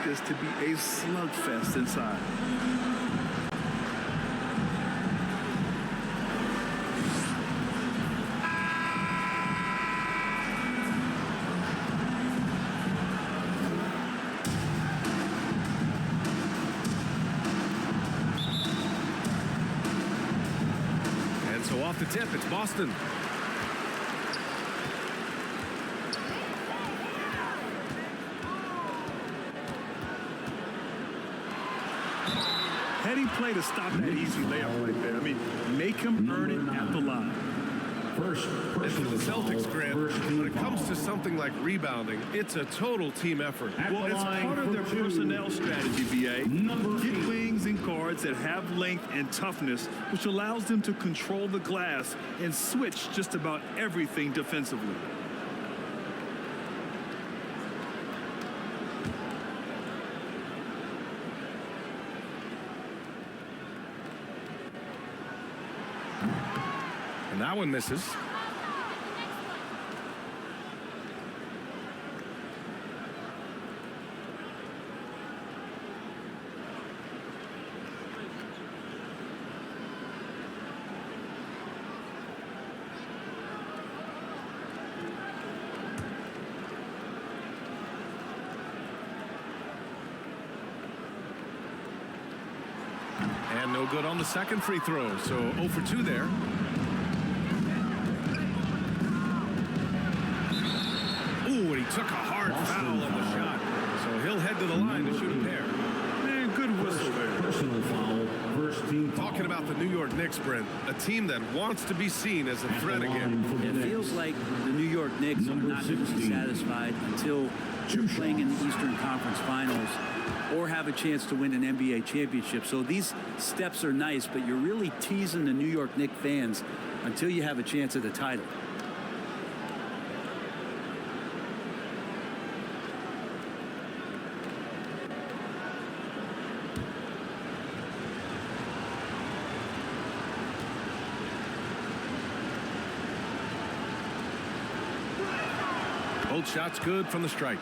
this to be a slugfest inside. And so off the tip, it's Boston. Heady play to stop that easy layup right there. I mean, make him earn it at the line. And for the Celtics, Grant, when it comes to something like rebounding, it's a total team effort. Well, it's part of their personnel strategy, BA. Get wings and guards that have length and toughness, which allows them to control the glass and switch just about everything defensively. And that one misses. And no good on the second free throw, so 0 for 2 there. Ooh, and he took a hard foul on the shot. So he'll head to the line to shoot a pair. Man, good whistle there. Personal foul, first team foul. Talking about the New York Knicks, Brent, a team that wants to be seen as a threat again. It feels like the New York Knicks are not going to be satisfied until they're playing in the Eastern Conference Finals or have a chance to win an NBA championship. So these steps are nice, but you're really teasing the New York Knicks fans until you have a chance at the title. Both shots good from the strike.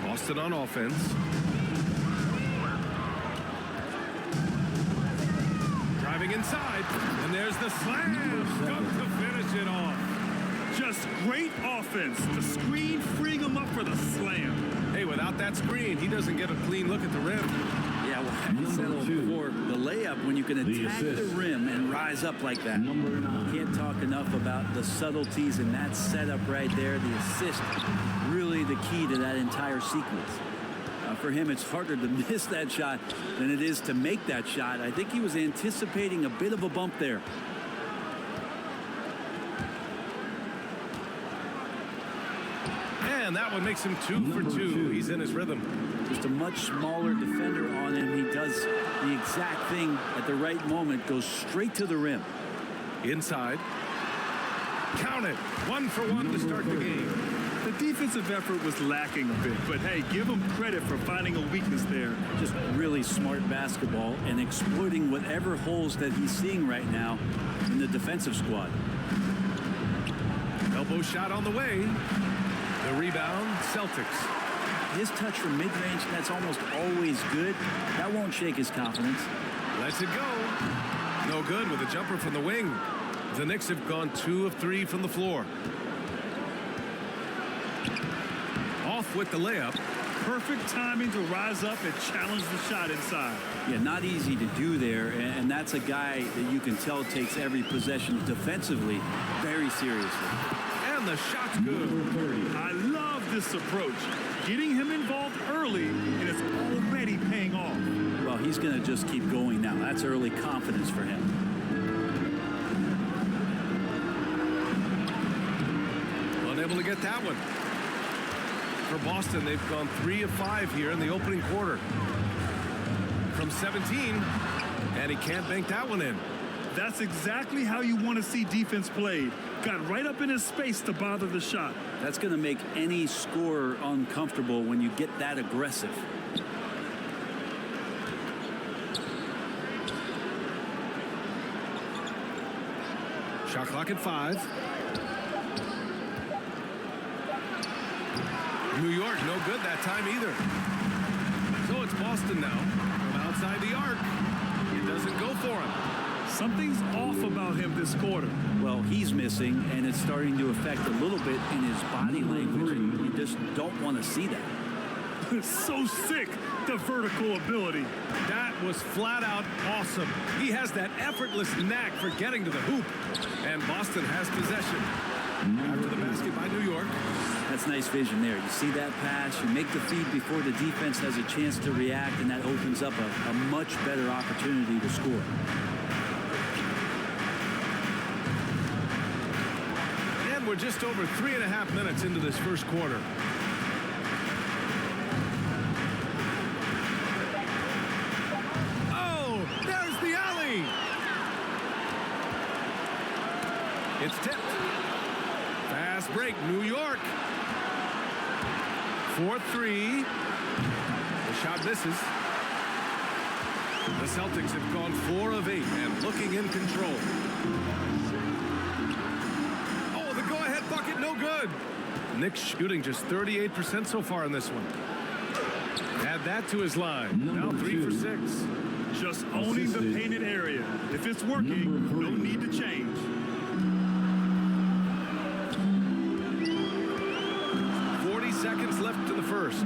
Boston on offense. Driving inside, and there's the slam. Dunk to finish it off. Just great offense. The screen freeing him up for the slam. Hey, without that screen, he doesn't get a clean look at the rim. Yeah, well, I said it before, the layup, when you can attack the rim and rise up like that. Can't talk enough about the subtleties in that setup right there. The assist, really the key to that entire sequence. For him, it's harder to miss that shot than it is to make that shot. I think he was anticipating a bit of a bump there. And that one makes him 2 for 2. He's in his rhythm. Just a much smaller defender on him. He does the exact thing at the right moment, goes straight to the rim. Inside. Count it. 1 for 1 to start the game. The defensive effort was lacking a bit, but hey, give him credit for finding a weakness there. Just really smart basketball and exploiting whatever holes that he's seeing right now in the defensive squad. Elbow shot on the way. The rebound, Celtics. His touch from mid-range, that's almost always good. That won't shake his confidence. Lets it go. No good with a jumper from the wing. The Knicks have gone 2 of 3 from the floor. Off with the layup. Perfect timing to rise up and challenge the shot inside. Yeah, not easy to do there, and that's a guy that you can tell takes every possession defensively very seriously. And the shot's good. I love this approach. Getting him involved early, and it's already paying off. Well, he's going to just keep going now. That's early confidence for him. Unable to get that one. For Boston, they've gone 3 of 5 here in the opening quarter. From 17, and he can't bank that one in. That's exactly how you want to see defense played. Got right up in his space to bother the shot. That's going to make any scorer uncomfortable when you get that aggressive. Shot clock at 5. New York, no good that time either. So it's Boston now from outside the arc. It doesn't go for him. Something's off about him this quarter. Well, he's missing, and it's starting to affect a little bit in his body language, and you just don't want to see that. So sick, the vertical ability. That was flat out awesome. He has that effortless knack for getting to the hoop. And Boston has possession. After the basket by New York. That's nice vision there. You see that pass, you make the feed before the defense has a chance to react, and that opens up a much better opportunity to score. And we're just over 3.5 minutes into this first quarter. Oh, there's the alley. It's tipped. Fast break, New York. 4-3. The shot misses. The Celtics have gone 4 of 8 and looking in control. Oh, the go-ahead bucket, no good. Knicks shooting just 38% so far in this one. Add that to his line. Now 3 for 6. Just owning the painted area. If it's working, no need to change. 40 seconds left to the first.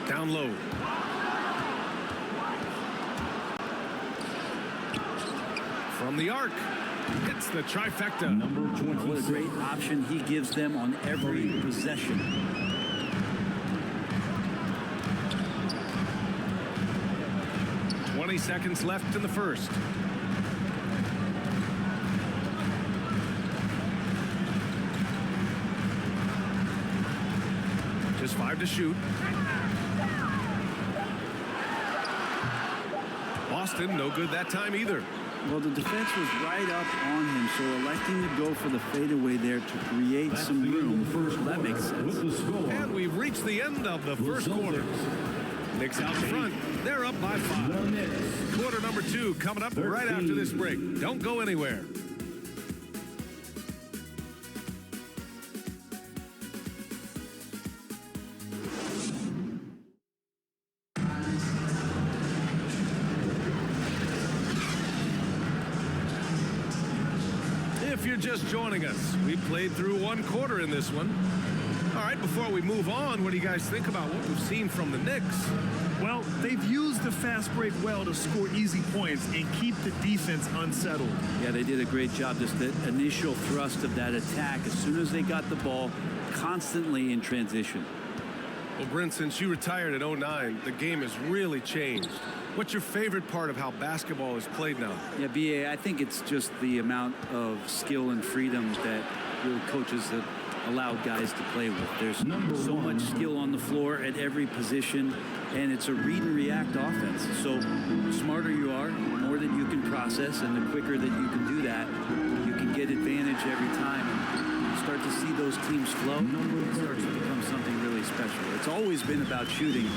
Down low. From the arc. Hits the trifecta. What a great option he gives them on every possession. .20 seconds left in the first. Just 5 to shoot. Boston, no good that time either. Well, the defense was right up on him, so electing to go for the fadeaway there to create some room. That makes sense. And we've reached the end of the first quarter. Knicks out front. They're up by 5. Quarter number 2 coming up right after this break. Don't go anywhere. If you're just joining us, we played through 1 quarter in this one. All right, before we move on, what do you guys think about what we've seen from the Knicks? Well, they've used the fast break well to score easy points and keep the defense unsettled. Yeah, they did a great job. Just the initial thrust of that attack, as soon as they got the ball, constantly in transition. Well, Brent, since you retired at 09, the game has really changed. What's your favorite part of how basketball is played now? Yeah, BA, I think it's just the amount of skill and freedom that really coaches have allowed guys to play with. There's so much skill on the floor at every position, and it's a read and react offense. So the smarter you are, the more that you can process, and the quicker that you can do that, you can get advantage every time. And you start to see those teams flow. It starts to become something really special. It's always been about shooting.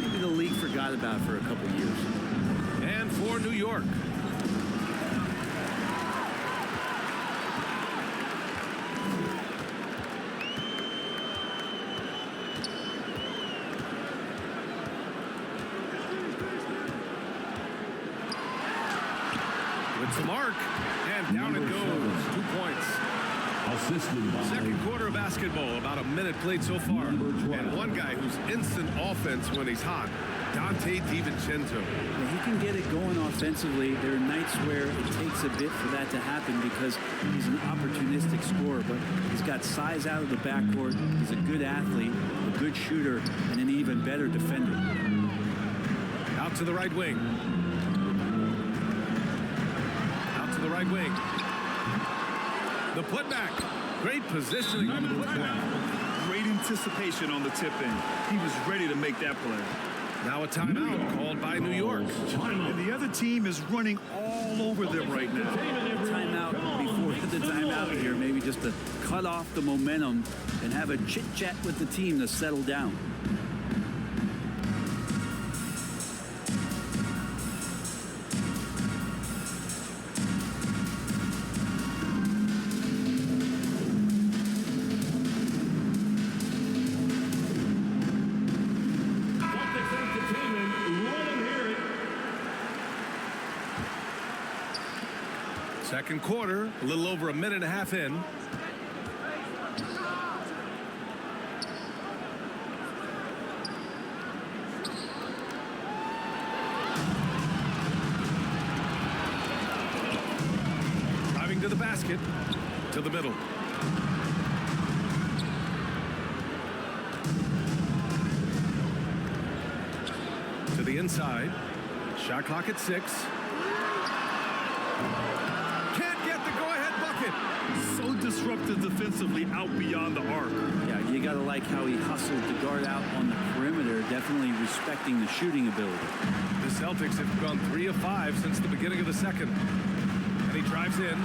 Maybe the league forgot about it for a couple years. And for New York. With the mark, and down it goes. 2 points. Second quarter of basketball, about a minute played so far. And one guy who's instant offense when he's hot, Dante DiVincenzo. Yeah, he can get it going offensively. There are nights where it takes a bit for that to happen because he's an opportunistic scorer, but he's got size out of the backcourt. He's a good athlete, a good shooter, and an even better defender. Out to the right wing. Out to the right wing. The putback. Great positioning on the putback. Great anticipation on the tip-in. He was ready to make that play. Now a timeout called by New York. And the other team is running all over them right now. Timeout before the timeout here, maybe just to cut off the momentum and have a chit-chat with the team to settle down. Second quarter, a little over a minute and a half in. Driving to the basket, to the middle. To the inside. Shot clock at 6. Can't get the go-ahead bucket. So disruptive defensively out beyond the arc. Yeah, you got to like how he hustled the guard out on the perimeter, definitely respecting the shooting ability. The Celtics have gone 3 of 5 since the beginning of the second. And he drives in.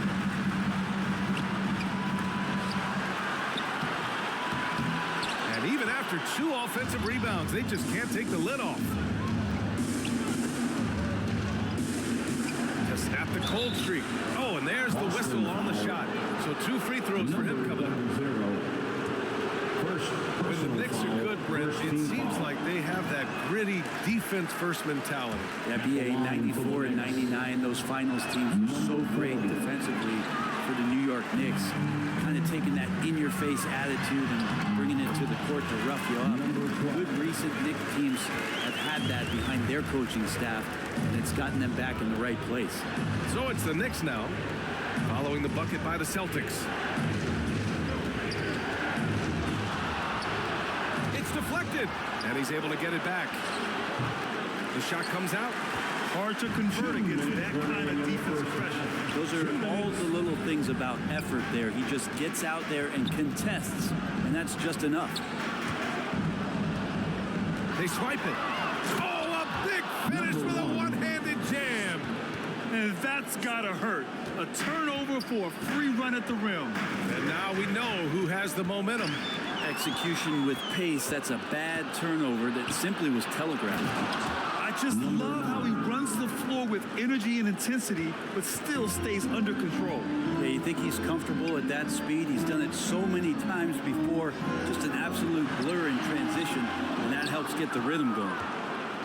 And even after 2 offensive rebounds, they just can't take the lid off. To snap the cold streak. Oh, and there's the whistle on the shot. So 2 free throws for him coming up. When the Knicks are good, Brent, it seems like they have that gritty defense-first mentality. Yeah, BA 94 and 99, those finals teams were so great defensively for the New York Knicks. Kind of taking that in-your-face attitude and bringing it to the court to rough you up. Good recent Knicks teams have had that behind their coaching staff, and it's gotten them back in the right place. So it's the Knicks now, following the bucket by the Celtics. It's deflected, and he's able to get it back. The shot comes out. Hard to convert against that kind of defensive pressure. Those are all the little things about effort there. He just gets out there and contests, and that's just enough. They swipe it. Oh, a big finish with a one-handed jam. And that's gotta hurt. A turnover for a free run at the rim. And now we know who has the momentum. Execution with pace, that's a bad turnover that simply was telegraphed. I just love how he runs the floor with energy and intensity, but still stays under control. Yeah, you think he's comfortable at that speed? He's done it so many times before. Just an absolute blur in transition, and that helps get the rhythm going.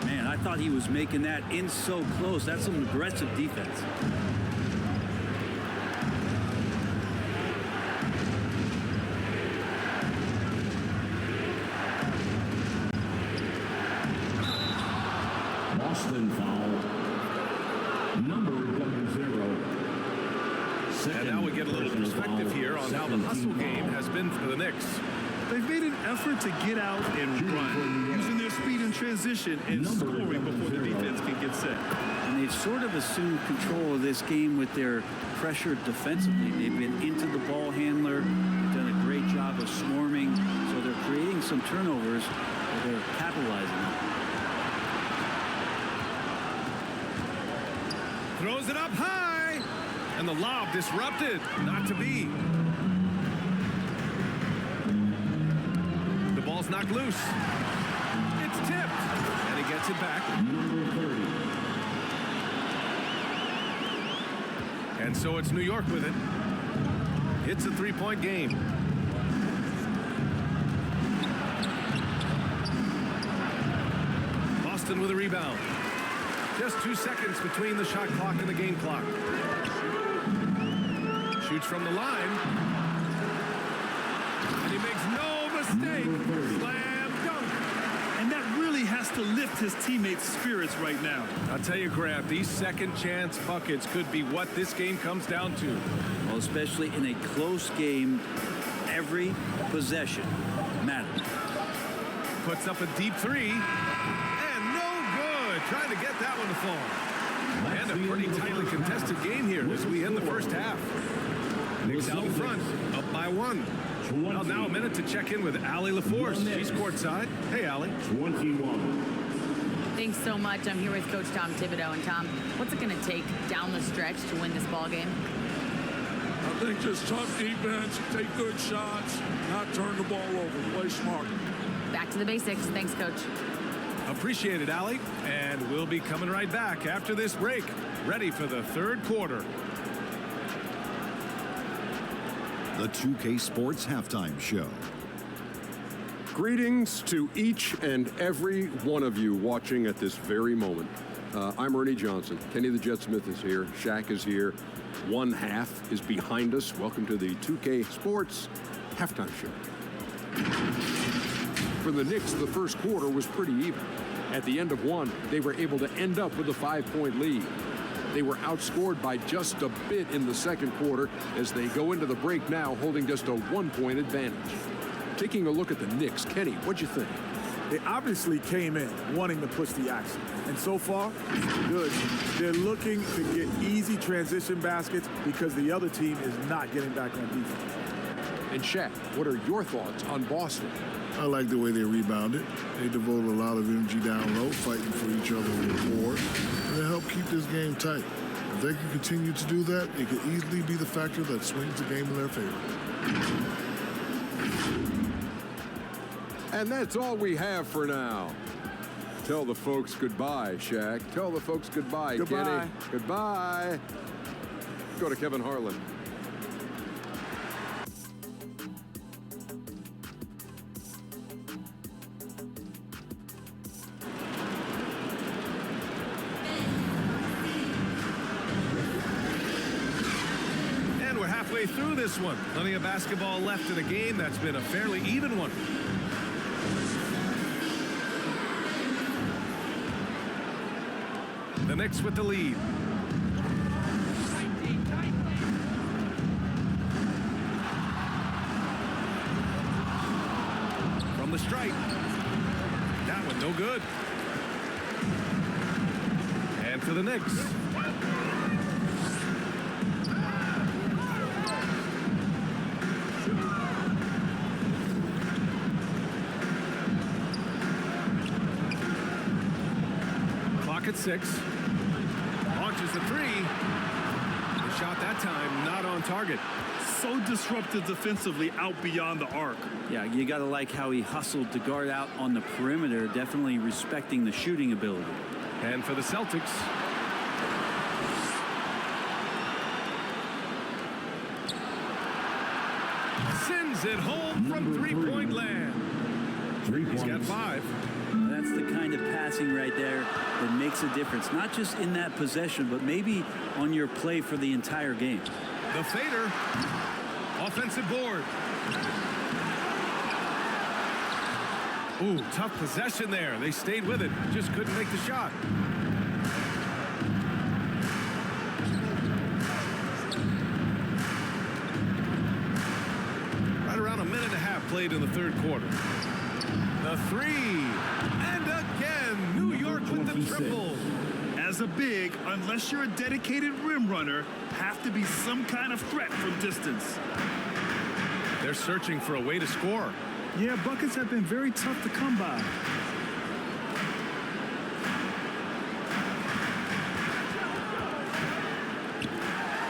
Man, I thought he was making that in so close. That's some aggressive defense. Boston foul. Number 0. And now we get a little perspective here on how the hustle game has been for the Knicks. They've made an effort to get out and run, using their speed in transition and scoring before the defense can get set. And they've sort of assumed control of this game with their pressure defensively. They've been into the ball handler, done a great job of swarming, so they're creating some turnovers that they're capitalizing on. Throws it up high, and the lob disrupted. Not to be. The ball's knocked loose. It's tipped, and he gets it back. And so it's New York with it. It's a three-point game. Boston with a rebound. Just 2 seconds between the shot clock and the game clock. Shoots from the line. And he makes no mistake. Slam dunk. And that really has to lift his teammates' spirits right now. I'll tell you, Grant, these second chance buckets could be what this game comes down to. Well, especially in a close game, every possession matters. Puts up a deep three. Trying to get that one to fall. And a pretty tightly contested game here as we end the first half. Knicks out in front, up by 1. Well, now a minute to check in with Allie LaForce. She's courtside. Hey, Allie. 21. Thanks so much. I'm here with Coach Tom Thibodeau. And Tom, what's it going to take down the stretch to win this ball game? I think just tough defense, take good shots, not turn the ball over, play smart. Back to the basics. Thanks, Coach. Appreciate it, Allie. And we'll be coming right back after this break. Ready for the third quarter. The 2K Sports Halftime Show. Greetings to each and every one of you watching at this very moment. I'm Ernie Johnson. Kenny the Jet Smith is here. Shaq is here. One half is behind us. Welcome to the 2K Sports Halftime Show. For the Knicks, the first quarter was pretty even. At the end of one, they were able to end up with a 5-point lead. They were outscored by just a bit in the second quarter as they go into the break now holding just a 1-point advantage. Taking a look at the Knicks, Kenny, what'd you think? They obviously came in wanting to push the action. And so far, it's good. They're looking to get easy transition baskets because the other team is not getting back on defense. And Shaq, what are your thoughts on Boston? I like the way they rebounded. They devoted a lot of energy down low, fighting for each other on the board. And they help keep this game tight. If they can continue to do that, it could easily be the factor that swings the game in their favor. And that's all we have for now. Tell the folks goodbye, Shaq. Tell the folks goodbye, Goodbye. Kenny. Goodbye. Go to Kevin Harlan. And we're halfway through this one. Plenty of basketball left in a game that's been a fairly even one. The Knicks with the lead. From the stripe. That one no good. And to the Knicks. Clock at 6. Launches the three. The shot that time not on target. So disruptive defensively out beyond the arc. Yeah, you got to like how he hustled to guard out on the perimeter, definitely respecting the shooting ability. And for the Celtics. Sends it home from three-point land. 3 He's got points. 5. That's the kind of passing right there that makes a difference, not just in that possession, but maybe on your play for the entire game. The fader. Offensive board. Ooh, tough possession there. They stayed with it. Just couldn't make the shot. Right around a minute and a half played in the third quarter. The three. And again, New York with the triple. As a big, unless you're a dedicated rim runner, have to be some kind of threat from distance. They're searching for a way to score. Yeah, buckets have been very tough to come by.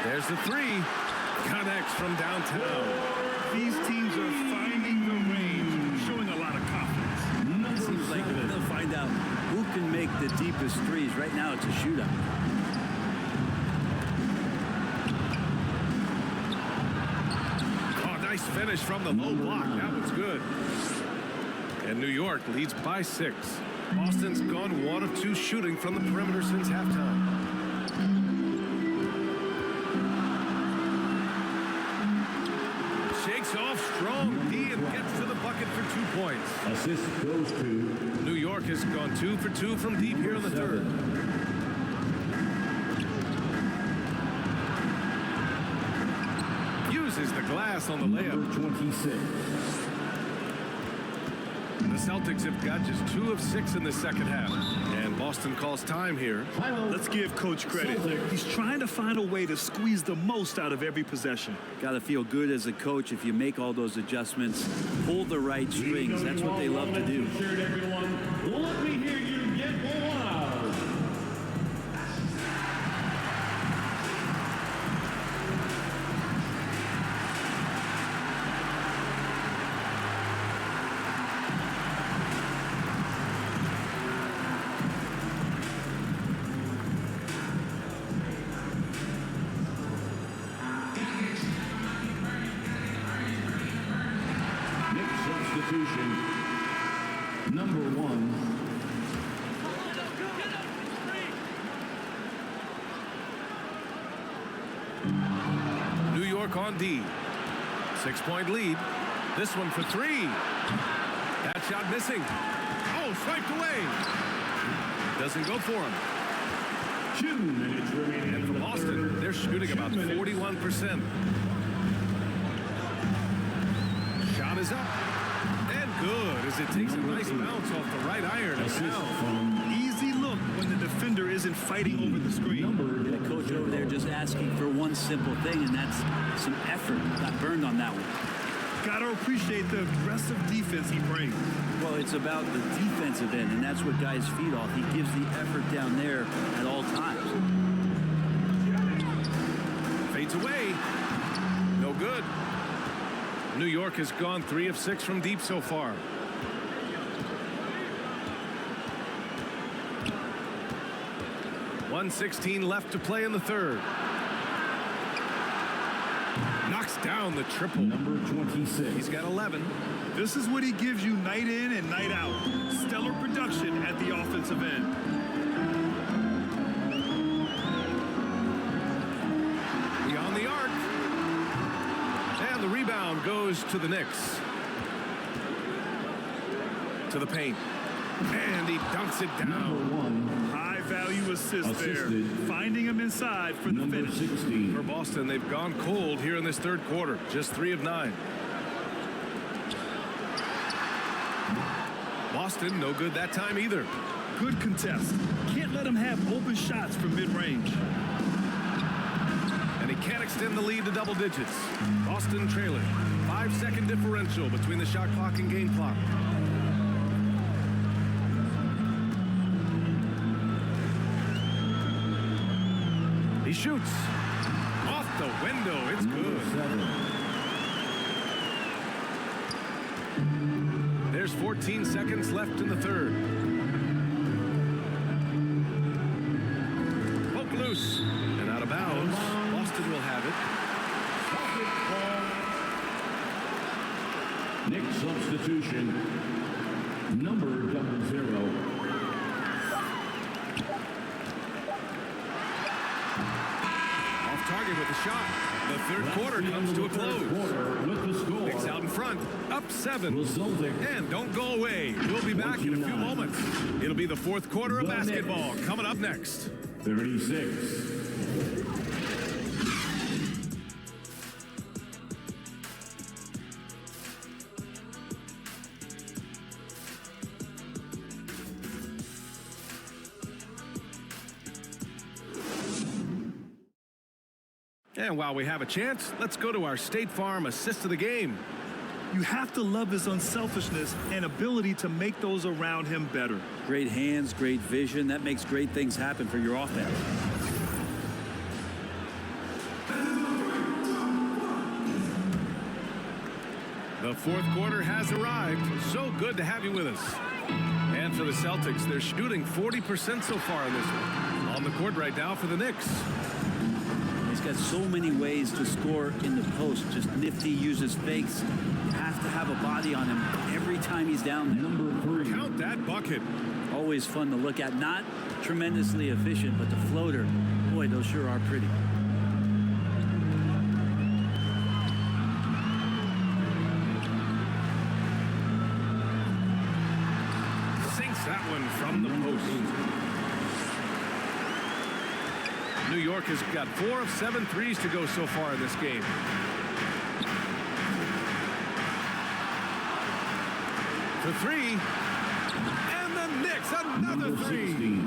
There's the three. Connects from downtown. These teams are finding the range, showing a lot of confidence. It seems like they'll find out who can make the deepest threes. Right now, it's a shootout. Oh, nice finish from the low block. That was good. And New York leads by 6. Boston's gone 1 of 2 shooting from the perimeter since halftime. Shakes off strong D and gets to the bucket for 2 points. Assist goes to New York has gone 2 for 2 from deep here in the third. Uses the glass on the layup. number 26. The Celtics have got just 2 of 6 in the second half. And Boston calls time here. Let's give Coach credit. He's trying to find a way to squeeze the most out of every possession. Got to feel good as a coach if you make all those adjustments, pull the right strings. That's what they love to do. Everyone, let me hear you get loud. Next substitution, number 1. York on D. 6-point lead. This one for three. That shot missing. Oh, swiped away. Doesn't go for him. 2 minutes remaining. And for Boston, they're shooting about 41%. Shot is up. And good as it takes a nice bounce off the right iron. Easy look when the defender isn't fighting over the screen. The coach over there just asking for one simple thing, and that's some effort. Got burned on that one. Got to appreciate the aggressive defense he brings. Well, it's about the defensive end, and that's what guys feed off. He gives the effort down there at all times. Fades away. No good. New York has gone 3 of 6 from deep so far. .116 left to play in the third. Knocks down the triple. Number 26. He's got 11. This is what he gives you night in and night out. Stellar production at the offensive end. Beyond the arc. And the rebound goes to the Knicks. To the paint. And he dunks it down. Number 1. High value assist there. Finding him inside for the Number finish. 16. For Boston, they've gone cold here in this third quarter. Just 3 of 9. Boston, no good that time either. Good contest. Can't let him have open shots from mid-range. And he can't extend the lead to double digits. Boston trailing. 5-second differential between the shot clock and game clock. He shoots. Off the window. It's good. 7. There's 14 seconds left in the third. Poke loose. And out of bounds. Boston will have it. Next substitution. Number 00. Target with the shot. The third quarter comes to a close. Knicks out in front, up 7. And don't go away. We'll be back in a few moments. It'll be the fourth quarter of basketball coming up next. 36. And while we have a chance, let's go to our State Farm assist of the game. You have to love his unselfishness and ability to make those around him better. Great hands, great vision. That makes great things happen for your offense. The fourth quarter has arrived. So good to have you with us. And for the Celtics, they're shooting 40% so far in this one. On the court right now for the Knicks. He's got so many ways to score in the post. Just nifty, uses fakes. You have to have a body on him every time he's down there. Number 3. Count that bucket. Always fun to look at. Not tremendously efficient, but the floater, boy, those sure are pretty. Sinks that one from the post. New York has got 4 of 7 threes to go so far in this game. For 3. And the Knicks, another 3.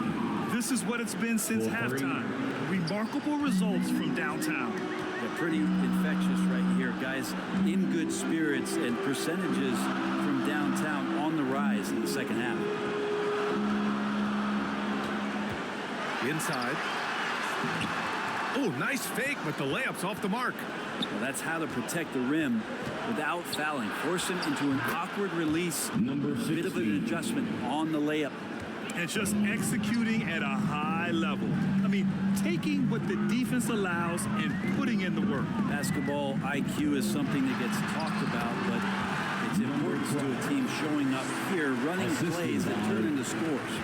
This is what it's been since halftime. Remarkable results from downtown. Yeah, pretty infectious right here, guys. In good spirits and percentages from downtown on the rise in the second half. Inside. Oh, nice fake, but the layup's off the mark. Well, that's how to protect the rim without fouling. Force him into an awkward release. Number 16. Bit of an adjustment on the layup. And just executing at a high level. I mean, taking what the defense allows and putting in the work. Basketball IQ is something that gets talked about, but it's important to a team showing up here, running plays that turn into scores.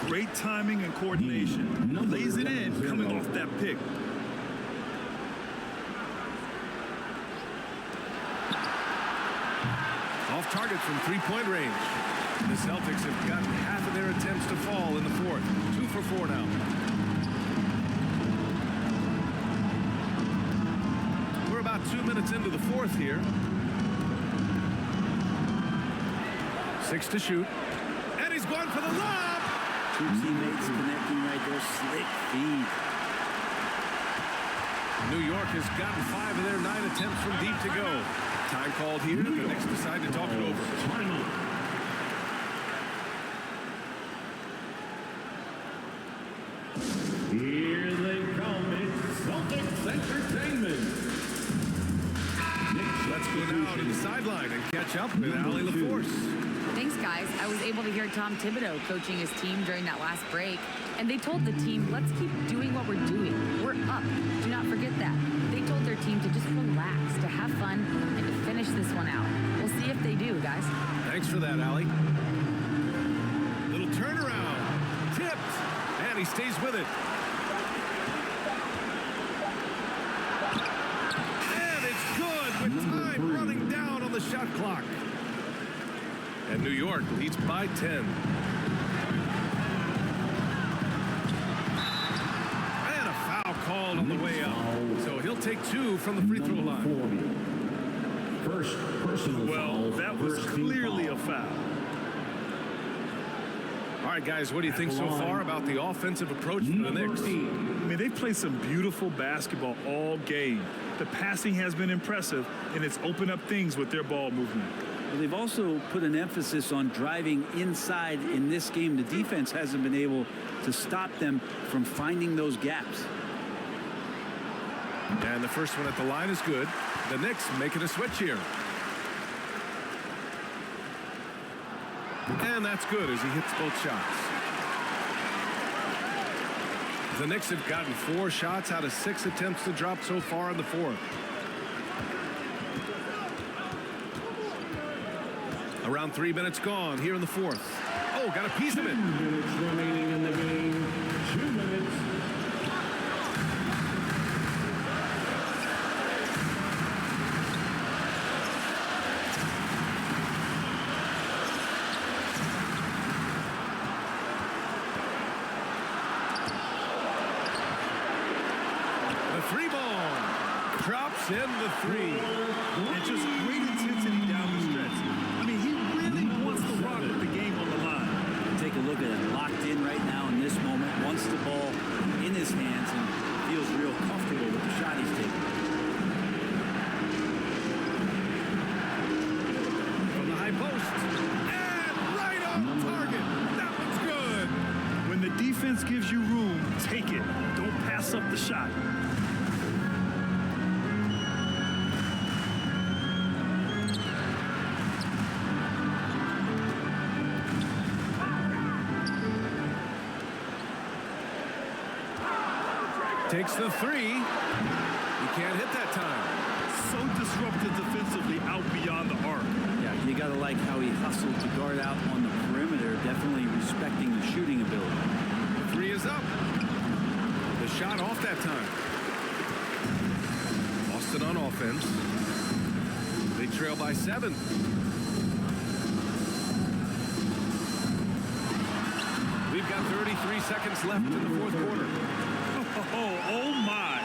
Great timing and coordination. Lays it in coming off that pick. target from three-point range. The Celtics have gotten half of their attempts to fall in the fourth. 2 for 4 now. We're about 2 minutes into the fourth here. 6 to shoot. And he's going for the lob. Two teammates connecting right there. Slick feed. New York has gotten 5 of their 9 attempts from deep to go. Time called here. The Knicks decide to talk it over. Here they come. It's Celtics Entertainment. Let's go now to the sideline and catch up with Allie LaForce. Thanks, guys. I was able to hear Tom Thibodeau coaching his team during that last break, and they told the team, let's keep doing what we're doing. We're up. Do not forget that. They told their team to just relax, to have fun, and to finish this one out. We'll see if they do, guys. Thanks for that, Allie. Little turnaround. Tipped. And he stays with it. And it's good with time running down on the shot clock. And New York leads by 10. And a foul called on the way out. So he'll take 2 from the free throw line. First personal foul. That was clearly a foul. All right, guys, what do you think so far about the offensive approach for the Knicks? I mean, they've played some beautiful basketball all game. The passing has been impressive, and it's opened up things with their ball movement. Well, they've also put an emphasis on driving inside in this game. The defense hasn't been able to stop them from finding those gaps. And the first one at the line is good. The Knicks making a switch here. And that's good as he hits both shots. The Knicks have gotten 4 shots out of 6 attempts to drop so far in the fourth. Around 3 minutes gone here in the fourth. Oh, got a piece of it. 2 minutes remaining in the game. 2 minutes. The 3 ball drops in the 3. And just great intensity down the stretch. I mean, he really wants to rock with the game on the line. Take a look at it. Locked in right now in this moment. Wants the ball in his hands and feels real comfortable with the shot he's taking. From the high post. And right on target. That one's good. When the defense gives you room, take it. Don't pass up the shot. Takes the 3. He can't hit that time. So disruptive defensively out beyond the arc. Yeah, you got to like how he hustled to guard out on the perimeter, definitely respecting the shooting ability. The 3 is up. The shot off that time. Boston on offense. They trail by 7. We've got 33 seconds left in the fourth quarter. Oh my.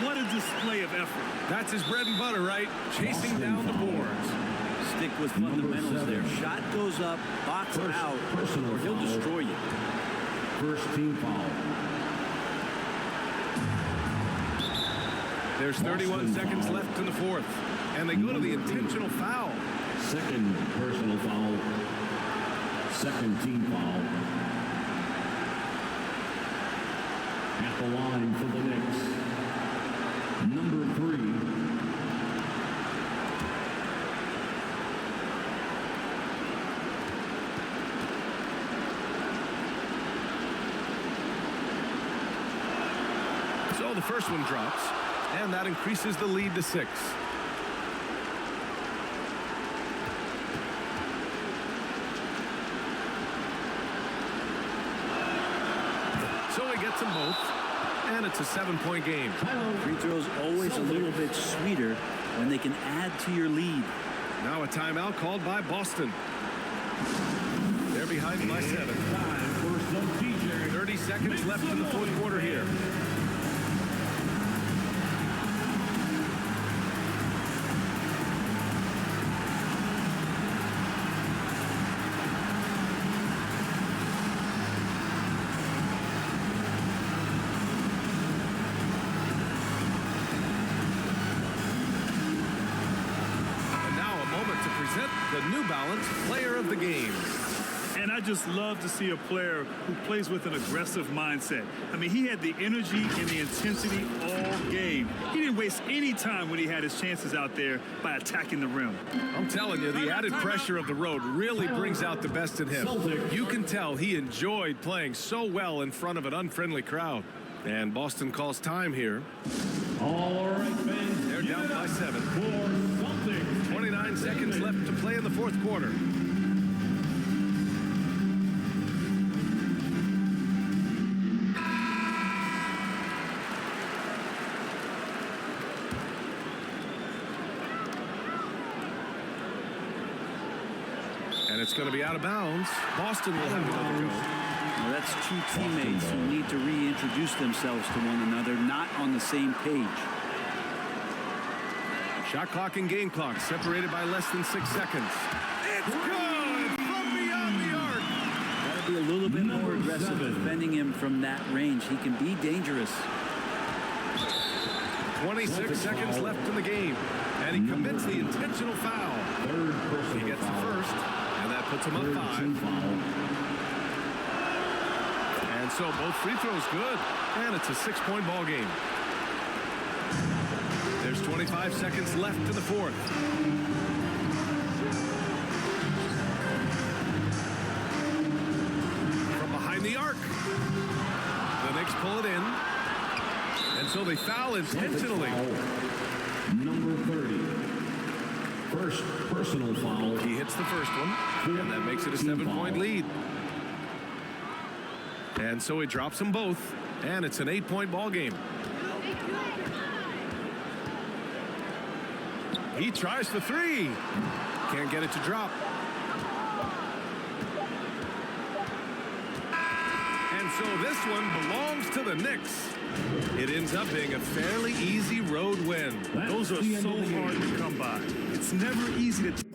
What a display of effort. That's his bread and butter, right? Chasing down the boards. Stick with fundamentals there. Shot goes up, box out, or he'll destroy you. First team foul. There's 31 seconds left in the fourth. And they go to the intentional foul. Second personal foul. Second team foul. At the line for the Knicks. Number 3. So the first one drops, and that increases the lead to 6. So he gets them both, and it's a 7-point game. Free throws always a little bit sweeter when they can add to your lead. Now a timeout called by Boston. They're behind by 7. 30 seconds left in the fourth quarter here. The New Balance Player of the Game. And I just love to see a player who plays with an aggressive mindset. I mean, he had the energy and the intensity all game. He didn't waste any time when he had his chances out there by attacking the rim. I'm telling you, the added pressure of the road really brings out the best in him. You can tell he enjoyed playing so well in front of an unfriendly crowd. And Boston calls time here. All right, fans. They're down by 7. 29 seconds left to play in the fourth quarter. And it's going to be out of bounds. Boston will have another go. Well, that's two teammates who need to reintroduce themselves to one another, not on the same page. Shot clock and game clock separated by less than 6 seconds. It's good from beyond the arc. Got to be a little bit more aggressive defending him from that range. He can be dangerous. 26 seconds left in the game, and he commits the intentional foul. He gets the first, and that puts him up 5. And so both free throws good, and it's a 6-point ball game. There's 25 seconds left in the fourth. From behind the arc. The Knicks pull it in. And so they foul intentionally. Number 30. First personal foul. He hits the first one, and that makes it a 7-point lead. And so he drops them both, and it's an 8-point ball game. He tries for 3. Can't get it to drop. And so this one belongs to the Knicks. It ends up being a fairly easy road win. Those are so hard to come by. It's never easy to